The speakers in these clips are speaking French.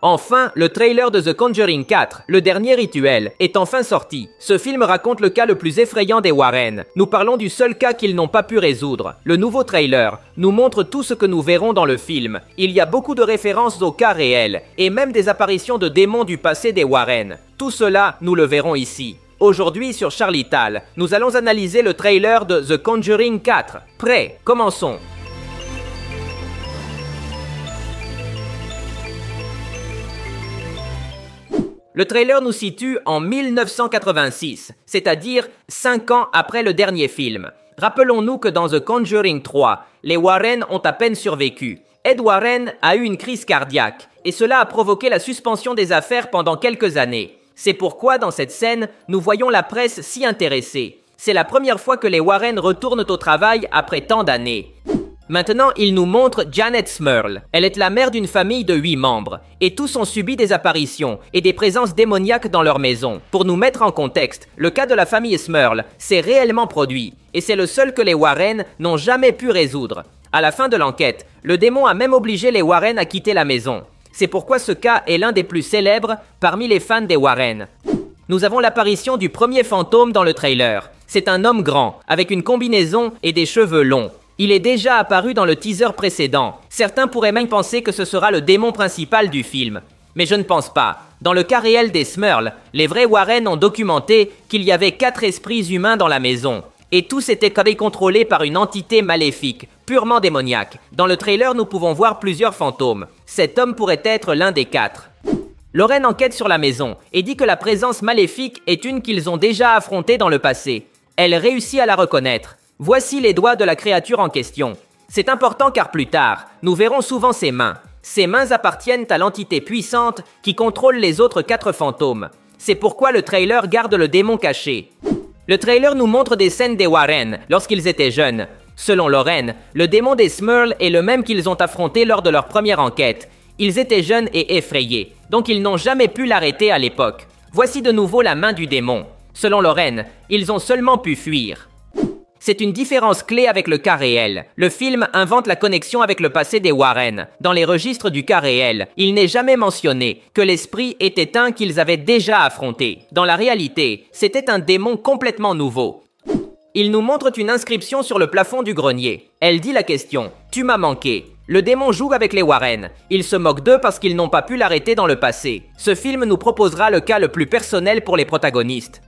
Enfin, le trailer de The Conjuring 4, le dernier rituel, est enfin sorti. Ce film raconte le cas le plus effrayant des Warren. Nous parlons du seul cas qu'ils n'ont pas pu résoudre. Le nouveau trailer nous montre tout ce que nous verrons dans le film. Il y a beaucoup de références au cas réel, et même des apparitions de démons du passé des Warren. Tout cela, nous le verrons ici. Aujourd'hui sur Charlie-Tal, nous allons analyser le trailer de The Conjuring 4. Prêt? Commençons. Le trailer nous situe en 1986, c'est-à-dire 5 ans après le dernier film. Rappelons-nous que dans The Conjuring 3, les Warren ont à peine survécu. Ed Warren a eu une crise cardiaque, et cela a provoqué la suspension des affaires pendant quelques années. C'est pourquoi dans cette scène, nous voyons la presse s'y intéresser. C'est la première fois que les Warren retournent au travail après tant d'années. Maintenant, il nous montre Janet Smurl. Elle est la mère d'une famille de 8 membres, et tous ont subi des apparitions et des présences démoniaques dans leur maison. Pour nous mettre en contexte, le cas de la famille Smurl s'est réellement produit, et c'est le seul que les Warren n'ont jamais pu résoudre. À la fin de l'enquête, le démon a même obligé les Warren à quitter la maison. C'est pourquoi ce cas est l'un des plus célèbres parmi les fans des Warren. Nous avons l'apparition du premier fantôme dans le trailer. C'est un homme grand, avec une combinaison et des cheveux longs. Il est déjà apparu dans le teaser précédent. Certains pourraient même penser que ce sera le démon principal du film. Mais je ne pense pas. Dans le cas réel des Smurl, les vrais Warren ont documenté qu'il y avait 4 esprits humains dans la maison. Et tous étaient contrôlés par une entité maléfique, purement démoniaque. Dans le trailer, nous pouvons voir plusieurs fantômes. Cet homme pourrait être l'un des 4. Lorraine enquête sur la maison et dit que la présence maléfique est une qu'ils ont déjà affrontée dans le passé. Elle réussit à la reconnaître. Voici les doigts de la créature en question. C'est important car plus tard, nous verrons souvent ses mains. Ces mains appartiennent à l'entité puissante qui contrôle les autres 4 fantômes. C'est pourquoi le trailer garde le démon caché. Le trailer nous montre des scènes des Warren lorsqu'ils étaient jeunes. Selon Lorraine, le démon des Smurl est le même qu'ils ont affronté lors de leur première enquête. Ils étaient jeunes et effrayés, donc ils n'ont jamais pu l'arrêter à l'époque. Voici de nouveau la main du démon. Selon Lorraine, ils ont seulement pu fuir. C'est une différence clé avec le cas réel. Le film invente la connexion avec le passé des Warren. Dans les registres du cas réel, il n'est jamais mentionné que l'esprit était un qu'ils avaient déjà affronté. Dans la réalité, c'était un démon complètement nouveau. Il nous montre une inscription sur le plafond du grenier. Elle dit la question « Tu m'as manqué ». Le démon joue avec les Warren. Il se moque d'eux parce qu'ils n'ont pas pu l'arrêter dans le passé. Ce film nous proposera le cas le plus personnel pour les protagonistes.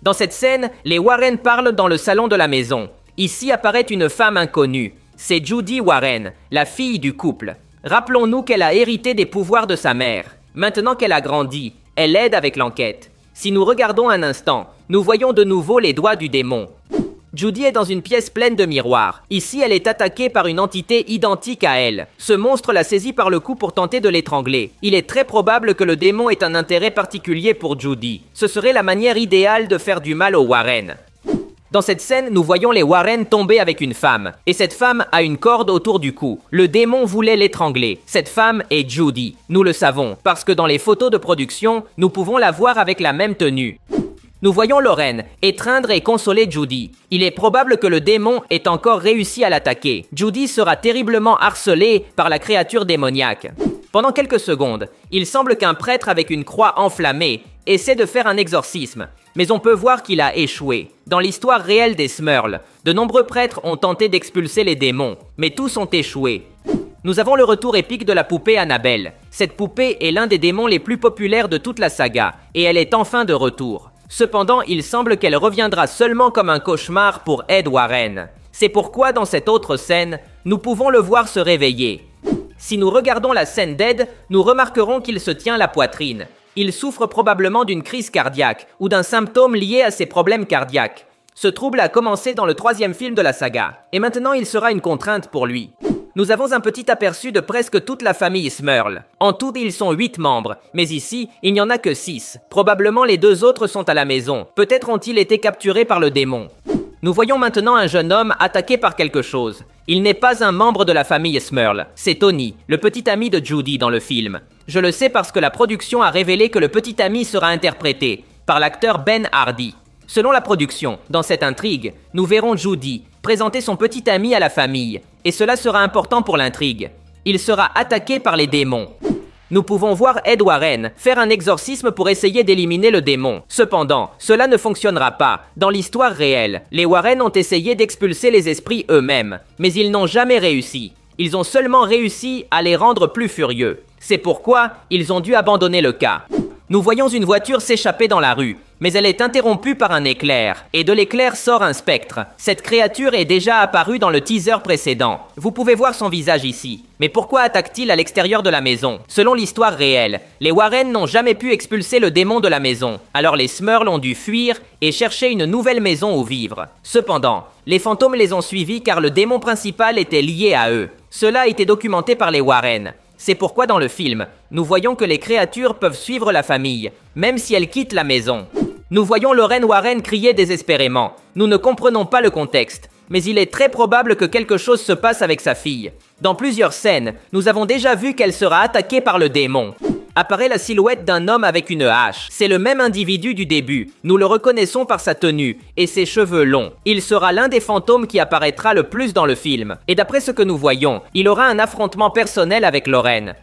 Dans cette scène, les Warren parlent dans le salon de la maison. Ici apparaît une femme inconnue. C'est Judy Warren, la fille du couple. Rappelons-nous qu'elle a hérité des pouvoirs de sa mère. Maintenant qu'elle a grandi, elle aide avec l'enquête. Si nous regardons un instant, nous voyons de nouveau les doigts du démon. Judy est dans une pièce pleine de miroirs. Ici, elle est attaquée par une entité identique à elle. Ce monstre la saisit par le cou pour tenter de l'étrangler. Il est très probable que le démon ait un intérêt particulier pour Judy. Ce serait la manière idéale de faire du mal aux Warren. Dans cette scène, nous voyons les Warren tomber avec une femme. Et cette femme a une corde autour du cou. Le démon voulait l'étrangler. Cette femme est Judy. Nous le savons, parce que dans les photos de production, nous pouvons la voir avec la même tenue. Nous voyons Lorraine étreindre et consoler Judy. Il est probable que le démon ait encore réussi à l'attaquer. Judy sera terriblement harcelée par la créature démoniaque. Pendant quelques secondes, il semble qu'un prêtre avec une croix enflammée essaie de faire un exorcisme. Mais on peut voir qu'il a échoué. Dans l'histoire réelle des Smurl, de nombreux prêtres ont tenté d'expulser les démons, mais tous ont échoué. Nous avons le retour épique de la poupée Annabelle. Cette poupée est l'un des démons les plus populaires de toute la saga, et elle est enfin de retour. Cependant, il semble qu'elle reviendra seulement comme un cauchemar pour Ed Warren. C'est pourquoi dans cette autre scène, nous pouvons le voir se réveiller. Si nous regardons la scène d'Ed, nous remarquerons qu'il se tient la poitrine. Il souffre probablement d'une crise cardiaque ou d'un symptôme lié à ses problèmes cardiaques. Ce trouble a commencé dans le 3e film de la saga, et maintenant il sera une contrainte pour lui. Nous avons un petit aperçu de presque toute la famille Smurl. En tout, ils sont 8 membres, mais ici, il n'y en a que 6. Probablement les 2 autres sont à la maison. Peut-être ont-ils été capturés par le démon. Nous voyons maintenant un jeune homme attaqué par quelque chose. Il n'est pas un membre de la famille Smurl, c'est Tony, le petit ami de Judy dans le film. Je le sais parce que la production a révélé que le petit ami sera interprété par l'acteur Ben Hardy. Selon la production, dans cette intrigue, nous verrons Judy présenter son petit ami à la famille, et cela sera important pour l'intrigue. Il sera attaqué par les démons. Nous pouvons voir Ed Warren faire un exorcisme pour essayer d'éliminer le démon. Cependant, cela ne fonctionnera pas. Dans l'histoire réelle, les Warren ont essayé d'expulser les esprits eux-mêmes, mais ils n'ont jamais réussi. Ils ont seulement réussi à les rendre plus furieux. C'est pourquoi ils ont dû abandonner le cas. Nous voyons une voiture s'échapper dans la rue, mais elle est interrompue par un éclair, et de l'éclair sort un spectre. Cette créature est déjà apparue dans le teaser précédent. Vous pouvez voir son visage ici. Mais pourquoi attaque-t-il à l'extérieur de la maison? Selon l'histoire réelle, les Warren n'ont jamais pu expulser le démon de la maison. Alors les Smurls ont dû fuir et chercher une nouvelle maison où vivre. Cependant, les fantômes les ont suivis car le démon principal était lié à eux. Cela a été documenté par les Warren. C'est pourquoi dans le film, nous voyons que les créatures peuvent suivre la famille, même si elles quittent la maison. Nous voyons Lorraine Warren crier désespérément. Nous ne comprenons pas le contexte, mais il est très probable que quelque chose se passe avec sa fille. Dans plusieurs scènes, nous avons déjà vu qu'elle sera attaquée par le démon. Apparaît la silhouette d'un homme avec une hache. C'est le même individu du début. Nous le reconnaissons par sa tenue et ses cheveux longs. Il sera l'un des fantômes qui apparaîtra le plus dans le film. Et d'après ce que nous voyons, il aura un affrontement personnel avec Lorraine.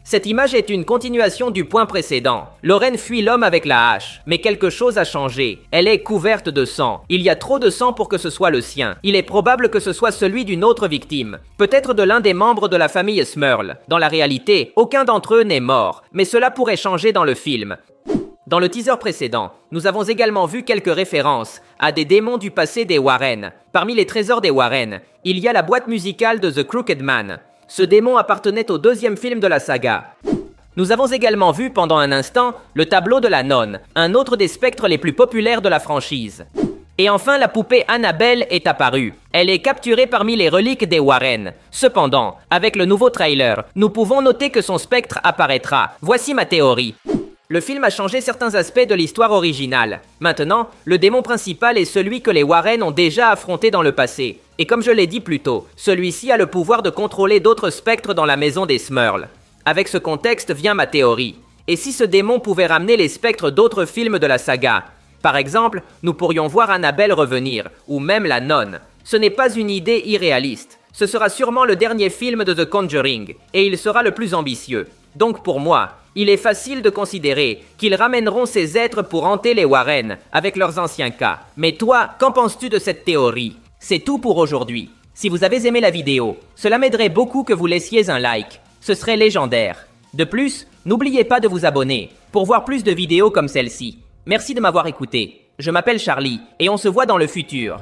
Cette image est une continuation du point précédent. Lorraine fuit l'homme avec la hache, mais quelque chose a changé. Elle est couverte de sang. Il y a trop de sang pour que ce soit le sien. Il est probable que ce soit celui d'une autre victime. Peut-être de l'un des membres de la famille Smurl. Dans la réalité, aucun d'entre eux n'est mort, mais cela pourrait changer dans le film. Dans le teaser précédent, nous avons également vu quelques références à des démons du passé des Warren. Parmi les trésors des Warren, il y a la boîte musicale de The Crooked Man. Ce démon appartenait au deuxième film de la saga. Nous avons également vu pendant un instant le tableau de la nonne, un autre des spectres les plus populaires de la franchise. Et enfin, la poupée Annabelle est apparue. Elle est capturée parmi les reliques des Warren. Cependant, avec le nouveau trailer, nous pouvons noter que son spectre apparaîtra. Voici ma théorie. Le film a changé certains aspects de l'histoire originale. Maintenant, le démon principal est celui que les Warren ont déjà affronté dans le passé. Et comme je l'ai dit plus tôt, celui-ci a le pouvoir de contrôler d'autres spectres dans la maison des Smurls. Avec ce contexte vient ma théorie. Et si ce démon pouvait ramener les spectres d'autres films de la saga? Par exemple, nous pourrions voir Annabelle revenir, ou même la nonne. Ce n'est pas une idée irréaliste. Ce sera sûrement le dernier film de The Conjuring, et il sera le plus ambitieux. Donc pour moi, il est facile de considérer qu'ils ramèneront ces êtres pour hanter les Warren avec leurs anciens cas. Mais toi, qu'en penses-tu de cette théorie? C'est tout pour aujourd'hui. Si vous avez aimé la vidéo, cela m'aiderait beaucoup que vous laissiez un like. Ce serait légendaire. De plus, n'oubliez pas de vous abonner pour voir plus de vidéos comme celle-ci. Merci de m'avoir écouté. Je m'appelle Charlie et on se voit dans le futur.